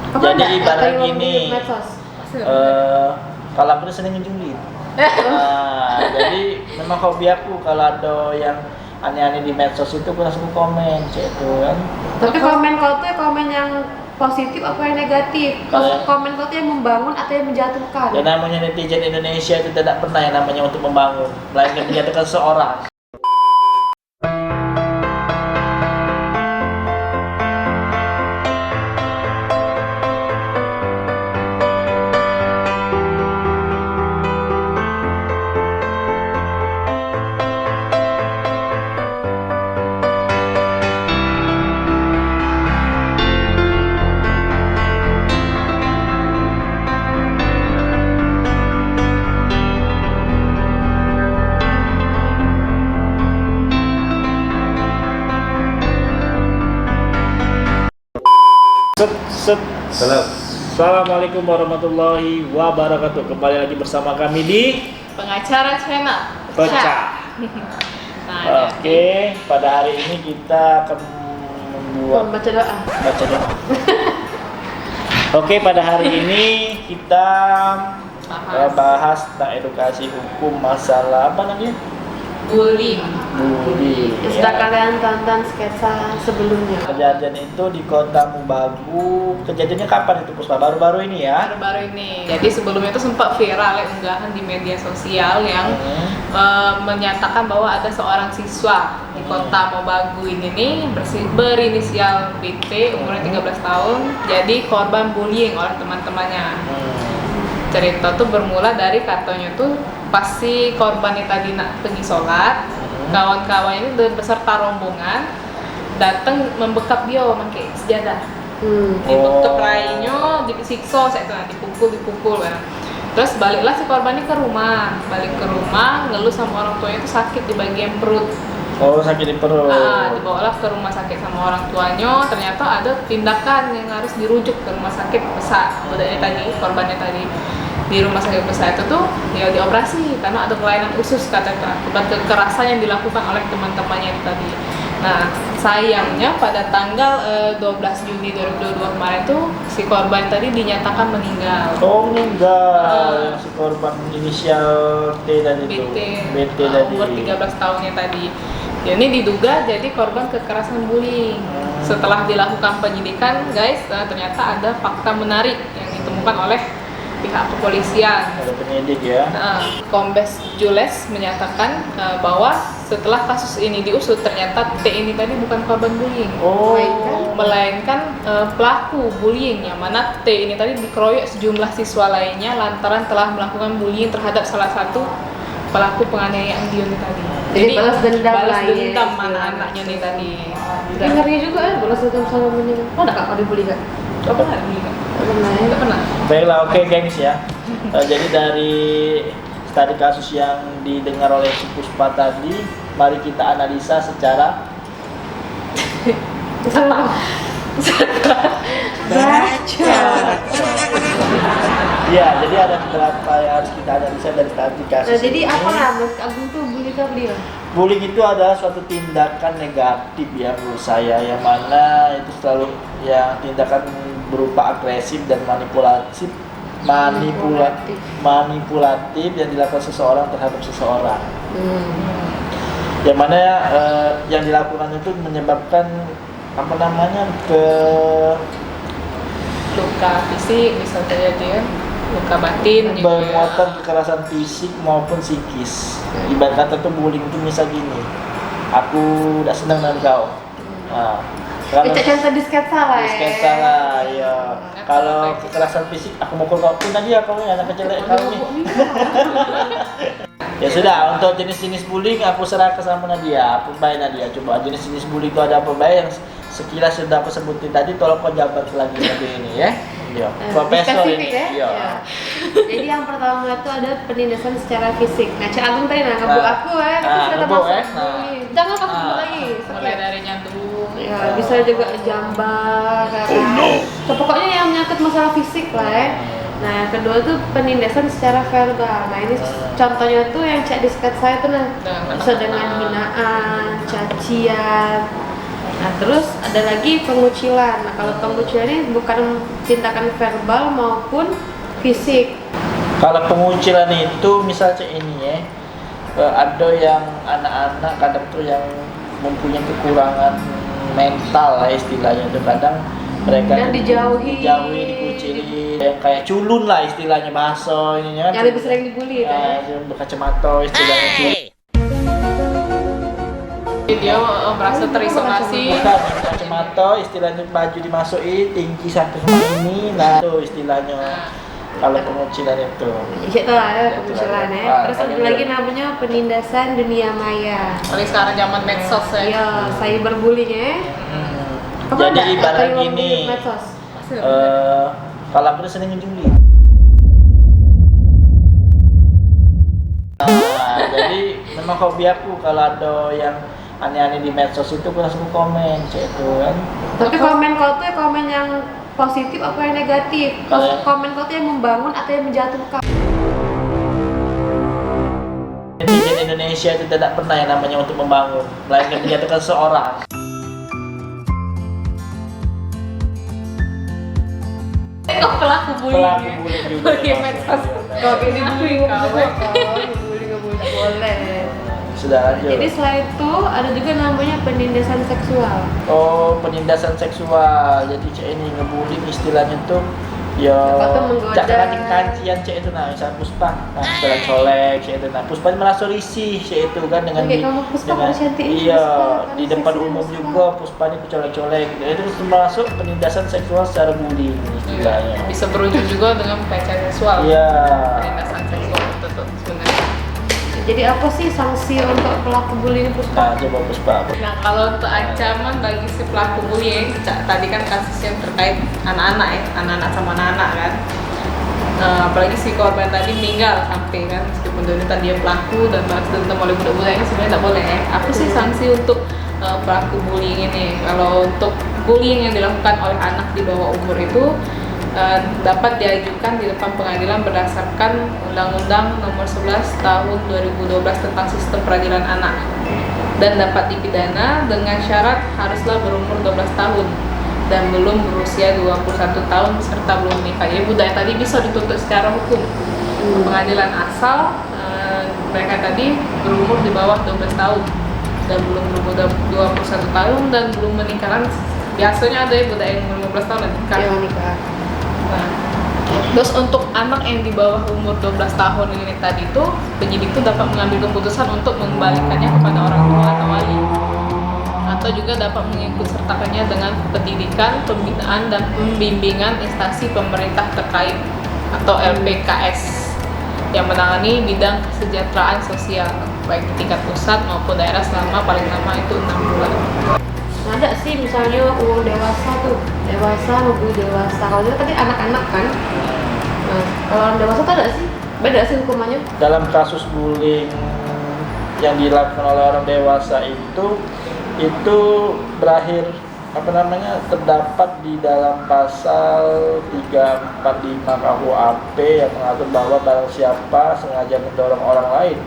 Jadi ibarat gini, kalau aku tuh sering ngejulit. Jadi memang hobi aku kalau ada yang aneh-aneh di medsos itu aku langsung komen itu kan. Tapi komen kau tuh komen yang positif apa yang negatif? Komen kau tuh yang membangun atau yang menjatuhkan? Ya namanya netizen Indonesia itu tidak pernah yang namanya untuk membangun, melainkan menjatuhkan seseorang. Assalamualaikum warahmatullahi wabarakatuh. Kembali lagi bersama kami di Pengacara Channel Pecah. Oke, pada hari ini kita akan membuat Baca doa. baca doa. Oke, pada hari ini kita bahas tentang edukasi hukum masalah apa namanya? bullying. Bullying. Sudah Ya. kalian tonton sketsa sebelumnya? Kejadian itu di Kota Mubagu. Kejadiannya kapan itu Puspa? Baru-baru ini ya? Baru-baru ini. Jadi sebelumnya itu sempat viral unggahan di media sosial yang menyatakan bahwa ada seorang siswa di Kota Mubagu ini nih berinisial BT, umurnya 13 tahun, jadi korban bullying oleh teman-temannya. Cerita tuh bermula dari katanya tuh pas si korbannya tadi nak pergi sholat, kawan-kawan ini beserta rombongan datang membekap dia pakai sejadah. Dibekap rainya, disiksa, dipukul kan. Terus baliklah si korban ini ke rumah, ngeluh sama orang tuanya itu sakit di bagian perut. Oh, sakit di perut. Dibawalah ke rumah sakit sama orang tuanya. Ternyata ada tindakan yang harus dirujuk ke rumah sakit besar. Korbannya tadi di rumah sakit besar itu tuh dia dioperasi karena ada kelainan usus katakan akibat kekerasan yang dilakukan oleh teman-temannya itu tadi. Nah, sayangnya pada tanggal 12 Juni 2022 kemarin tuh si korban tadi dinyatakan meninggal. Oh, meninggal. Si korban inisial T tadi itu. BT tadi. Umur 13 tahunnya tadi. Ini diduga jadi korban kekerasan bullying. Setelah dilakukan penyidikan, guys, ternyata ada fakta menarik yang ditemukan oleh pihak kepolisian. Ada penyidik ya. Kombes Jules menyatakan bahwa setelah kasus ini diusut ternyata T ini tadi bukan korban bullying, melainkan pelaku bullying yang mana T ini tadi dikeroyok sejumlah siswa lainnya lantaran telah melakukan bullying terhadap salah satu pelaku penganiayaan dia ini tadi. Jadi balas dendam anak-anaknya nih tadi. Ngeri juga ya balas dendam sama meninggal. Oh, ada kak dibully kan? Coba nggak dibully kan? Nggak pernah. Baiklah, oke gengs ya. Jadi dari tadi kasus yang didengar oleh si Puspa tadi, mari kita analisa secara baca. Ya, jadi ada beberapa yang harus kita analisa dari tadi kasus. Nah, jadi ini. apa lah Mas Agung tuh bully ke beliau? Bullying itu adalah suatu tindakan negatif ya menurut saya, yang mana itu selalu yang tindakan berupa agresif dan manipulatif yang dilakukan seseorang terhadap seseorang. Yang mana yang dilakukan itu menyebabkan luka fisik bisa terjadi ya, luka batin juga. Bermuatan kekerasan fisik maupun psikis. Ibarat kata tuh bullying itu misal gini, aku udah senang dengan kau. Nah, kalau contoh di sketsa lah ya. Kalau kekerasan fisik, aku mukul kau pun aja kau ya, anak kecil kau nih. Ya sudah, untuk jenis-jenis bullying aku serahkan sama Nadia. Apa baik Nadia? Coba jenis-jenis bullying itu ada apa baik yang sekilas sudah aku sebutin tadi, tolong kau jabat lagi ini ya. Iya. Profesor ini. Ya? Iya. Jadi yang pertama itu ada penindasan secara fisik. Nah, Cak Agung tadi ngebuk aku ngebuk jangan kamu sebut lagi. Mulai dari nyandung. Ya, bisa juga jambar. Pokoknya yang menyangkut masalah fisik lah ya. Nah, yang kedua tuh penindasan secara verbal. Nah, ini contohnya tuh yang cek di sketsa saya tuh bisa dengan hinaan, cacian, Nah, terus ada lagi pengucilan. Nah, kalau pengucilan ini bukan tindakan verbal maupun fisik. Kalau pengucilan itu misalnya ini ya, ada yang anak-anak kadang tuh yang mempunyai kekurangan mental lah istilahnya itu, kadang mereka Dan dijauhi. dikucilin, yang kayak culun lah istilahnya bahasa ininya. Yang lebih sering dibully kan? Yang berkacamata istilahnya culun. Dia merasa terisolasi. Bukan kacamata, istilahnya baju dimasukin tinggi sampai semua ini, nah itu istilahnya. Kalau pengucilan itu. Itu lah ya pengucilan ya. Ah, Terus ada lagi namanya penindasan dunia maya. Apalagi sekarang zaman medsos ya. Iya, cyberbullying ya. Kamu Jadi ada ibarat yang gini, ngomongin medsos? kalau aku sering juli. Nah, jadi memang hobi aku kalau ada yang aneh-aneh di medsos itu aku langsung komen, itu kan. Tapi komen kau tuh komen yang positif apa yang negatif? Kalau- Komen kau tuh yang membangun atau yang menjatuhkan? Netizen Indonesia itu tidak pernah yang namanya untuk membangun, melainkan menjatuhkan seorang. Oh, pelaku bullying. Pelaku bullying juga. Bullying medsos. Kau ini bullying Kau. bullying nggak boleh. Sudah lanjut. Jadi selain itu ada juga namanya penindasan seksual. Oh, penindasan seksual. Jadi cek ini ngebully istilahnya tuh ya Atau menggoda. jangan kancian cek itu, nah misalnya Puspa, nah setelah colek cek itu, nah Puspa merasa risih cek itu kan dengan Oke, kamu Puspa dengan harus cantik, iya Puspa, di harus depan seksi, umum Puspa. juga Puspa ini colek-colek, itu termasuk penindasan seksual secara bullying istilahnya. Bisa berujung juga dengan pelecehan seksual. Iya. Penindasan seksual itu tuh sebenarnya. Jadi apa sih sanksi untuk pelaku bullying Nah, Puspa? coba Puspa. Nah, kalau untuk ancaman bagi si pelaku bullying, tadi kan kasusnya terkait anak-anak ya, anak-anak sama anak-anak kan. Apalagi si korban tadi meninggal sampai kan, meskipun ternyata dia pelaku dan balas dendam oleh budak-budak ini sebenarnya tidak boleh ya. Apa sih sanksi untuk pelaku bullying ini? Kalau untuk bullying yang dilakukan oleh anak di bawah umur itu dapat diajukan di depan pengadilan berdasarkan Undang-Undang Nomor 11 Tahun 2012 tentang Sistem Peradilan Anak, dan dapat dipidana dengan syarat haruslah berumur 12 tahun dan belum berusia 21 tahun serta belum menikah. Jadi budak tadi bisa dituntut secara hukum ke pengadilan asal mereka tadi berumur di bawah 12 tahun dan belum berumur 21 tahun dan belum menikah. Kan biasanya ada ya budak yang 15 tahun dan nikah. Yang nikah. Nah, terus untuk anak yang di bawah umur 12 tahun ini tadi itu, penyidik itu dapat mengambil keputusan untuk mengembalikannya kepada orang tua atau wali, atau juga dapat mengikutsertakannya dengan pendidikan, pembinaan, dan pembimbingan instansi pemerintah terkait atau LPKS yang menangani bidang kesejahteraan sosial baik di tingkat pusat maupun daerah selama paling lama itu 6 bulan. Ada sih misalnya umur dewasa tuh, dewasa lebih dewasa. Kalau dia tadi anak-anak kan. Nah, kalau orang dewasa tuh ada sih, beda sih hukumannya. Dalam kasus bullying yang dilakukan oleh orang dewasa itu berakhir terdapat di dalam pasal 345 KUHP yang mengatur bahwa barang siapa sengaja mendorong orang lain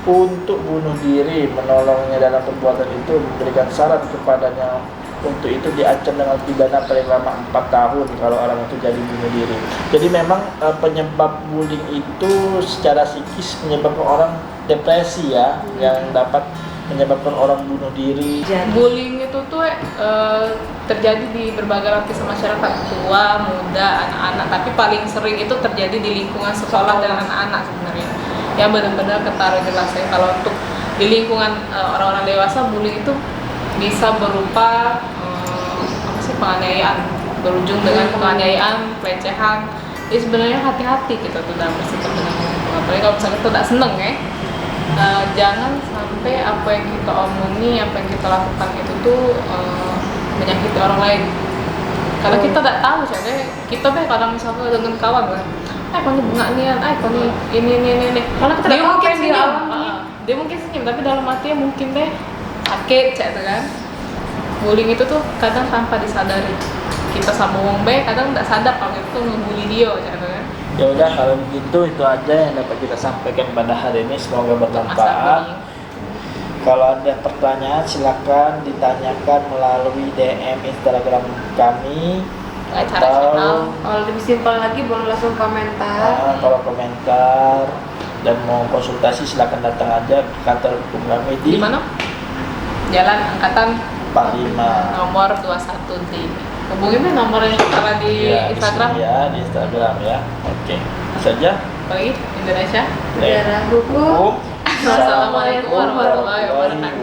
untuk bunuh diri, menolongnya dalam perbuatan itu, memberikan saran kepadanya untuk itu, diancam dengan pidana paling lama 4 tahun kalau orang itu jadi bunuh diri. Jadi memang penyebab bullying itu secara psikis menyebabkan orang depresi ya, yang dapat menyebabkan orang bunuh diri. Bullying itu tuh terjadi di berbagai lapisan masyarakat, tua, muda, anak-anak, tapi paling sering itu terjadi di lingkungan sekolah dan anak-anak sebenarnya. Yang benar-benar ketara jelas ya. Kalau untuk di lingkungan orang-orang dewasa, bullying itu bisa berupa penganiayaan, berujung dengan penganiayaan, pelecehan. Jadi sebenarnya hati-hati kita tuh dalam bersikap dengan orang. Apalagi kalau misalnya kita tidak seneng ya, jangan sampai apa yang kita omongi, apa yang kita lakukan itu tuh menyakiti orang lain. Karena kita tidak tahu saja, kita kadang misalnya dengan kawan kan, kau nih bunga nian, kau nih ini. Karena kita Dia tahu apa mungkin yang dia senyum, alami. dia mungkin senyum, tapi dalam hatinya mungkin deh sakit, cek kan. Bullying itu tuh kadang tanpa disadari. Kita sama wong baik kadang tidak sadar kalau itu ngebully dia, cek kan. Ya udah, kalau begitu itu aja yang dapat kita sampaikan pada hari ini, semoga Masalah bermanfaat. bullying. Kalau ada pertanyaan silakan ditanyakan melalui DM Instagram kami Acara channel. Kalau lebih simpel lagi boleh langsung komentar. kalau komentar dan mau konsultasi silakan datang aja ke kantor hukum kami Di mana? Jalan Angkatan 45. nomor 21 di. Hubungin deh nomor yang tertera di Ya, Instagram. di sini ya, di Instagram ya. Oke, saja. Apalagi Indonesia. Negara hukum. Assalamualaikum warahmatullahi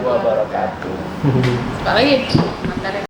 wabarakatuh. Apalagi? Mandarin.